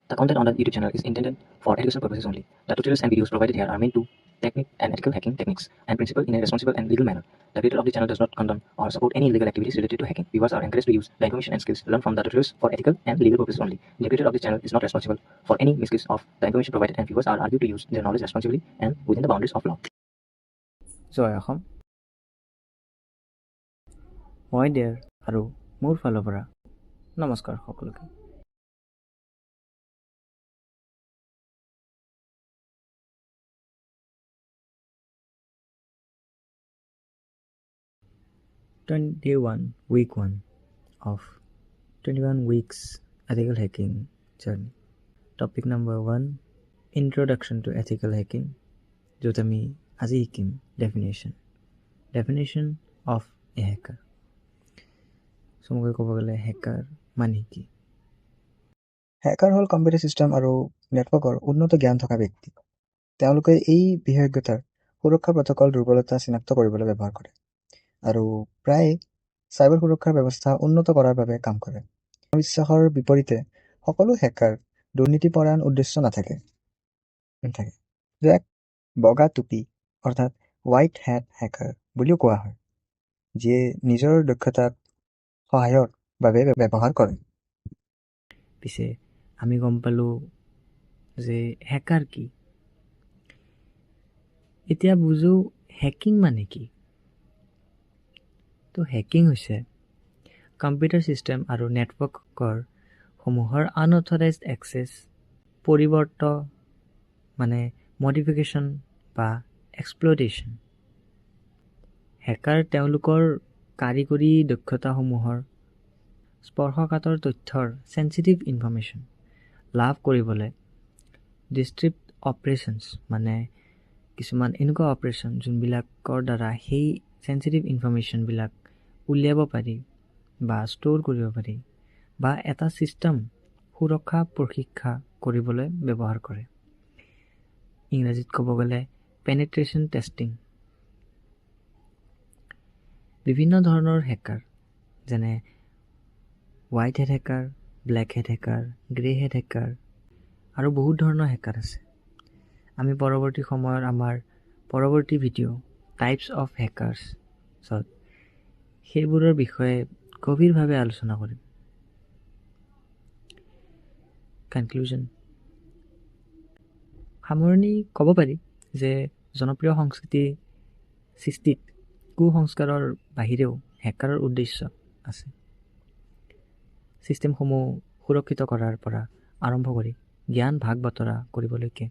The content on the YouTube channel is intended for educational purposes only. The tutorials and videos provided here are meant to technique and ethical hacking techniques and principle in a responsible and legal manner. The creator of the channel does not condone or support any illegal activities related to hacking. Viewers are encouraged to use the information and skills learned from the tutorials for ethical and legal purposes only. The creator of this channel is not responsible for any misuse of the information provided, and viewers are argued to use their knowledge responsibly and within the boundaries of law. জয় অসম মই দেৰ আৰু মোৰ ফালৰ পৰা নমস্কাৰ সকলোকে। week 1 of 21 weeks ethical hacking journey. Topic number 1, introduction to ethical hacking. য'ত আমি আজি শিকিম definition of a hacker. চমুকৈ ক'ব গ'লে হেকাৰ মানে কি? হেকাৰ হ'ল কম্পিউটাৰ ছিষ্টেম আৰু নেটৱৰ্কৰ উন্নত জ্ঞান থকা ব্যক্তি। তেওঁলোকে এই বিশেষজ্ঞতাৰ সুৰক্ষা প্ৰট'কল দুৰ্বলতা চিনাক্ত কৰিবলৈ ব্যৱহাৰ কৰে আৰু প্ৰায় চাইবাৰ সুৰক্ষাৰ ব্যৱস্থা উন্নত কৰাৰ বাবে কাম কৰে। বিশ্বাসৰ বিপৰীতে সকলো হেকাৰ দুৰ্নীতিপৰায়ণ উদ্দেশ্য নাথাকে। যাক বগা টুপি অৰ্থাৎ হোৱাইট হেট হেকাৰ বুলিও কোৱা হয়, যিয়ে নিজৰ দক্ষতাক সহায়ৰ বাবে ব্যৱহাৰ কৰে। পিছে আমি গম পালোঁ যে হেকাৰ কি। এতিয়া বুজো হেকিং মানে কি। তো হেকিং হৈছে কম্পিউটাৰ ছিষ্টেম আৰু নেটৱৰ্কৰ সমূহৰ আনঅথৰাইজড এক্সেছ, মডিফিকেশ্যন বা এক্সপ্লইটেশ্যন। হেকাৰ তেওঁলোকৰ কাৰিকৰী দক্ষতাসমূহৰ স্পৰ্শকাতৰ তথ্যৰ চেঞ্চিটিভ ইনফৰ্মেশ্যন লাভ কৰিবলৈ ডিস্ক্ৰিপ্ট অপাৰেশ্যনছ, মানে কিছুমান এনেকুৱা অপাৰেশ্যন যোনবিলাকৰ দ্বাৰা সেই চেঞ্চিটিভ ইনফৰ্মেশ্যনবিলাক উলিয়াব পাৰি বা ষ্ট'ৰ কৰিব পাৰি বা এটা ছিষ্টেম সুৰক্ষা প্ৰশিক্ষা কৰিবলৈ ব্যৱহাৰ কৰে। ইংৰাজীত ক'ব গ'লে পেনিট্ৰেশ্যন টেষ্টিং। বিভিন্ন ধৰণৰ হেকাৰ, যেনে হোৱাইট হেট হেকাৰ, ব্লেক হেট হেকাৰ, গ্ৰে হেট হেকাৰ আৰু বহুত ধৰণৰ হেকাৰ আছে। আমি পৰৱৰ্তী সময়ত আমাৰ পৰৱৰ্তী ভিডিঅ' টাইপছ অফ হেকাৰ্ছত সেইবোৰৰ বিষয়ে গভীৰভাৱে আলোচনা কৰিম। কনক্লুজন, সামৰণি ক'ব পাৰি যে জনপ্ৰিয় সংস্কৃতি সৃষ্টিত কুসংস্কাৰৰ বাহিৰেও হেকাৰৰ উদ্দেশ্য আছে। ছিষ্টেমসমূহ সুৰক্ষিত কৰাৰ পৰা আৰম্ভ কৰি জ্ঞান ভাগ বতৰা কৰিবলৈকে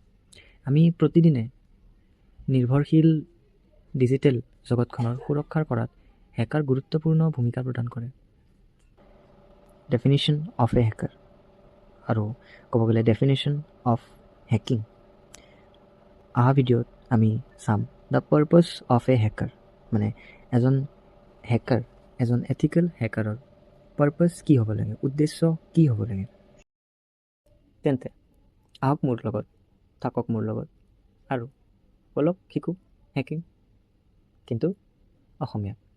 আমি প্ৰতিদিনে নিৰ্ভৰশীল ডিজিটেল জগতখনৰ সুৰক্ষাৰ কৰাত হেকাৰ গুৰুত্বপূৰ্ণ ভূমিকা প্ৰদান কৰে। ডেফিনিশ্যন অফ এ হেকাৰ আৰু ক'ব গ'লে ডেফিনিশ্যন অফ হেকিং। অহা ভিডিঅ'ত আমি চাম the purpose of A hacker, মানে এজন হেকাৰ, এজন এথিকেল হেকাৰৰ পাৰ্পছ কি হ'ব লাগে, উদ্দেশ্য কি হ'ব লাগে। তেন্তে আহক মোৰ লগত, থাকক মোৰ লগত আৰু বলক শিকোঁ হেকিং, কিন্তু অসমীয়াত।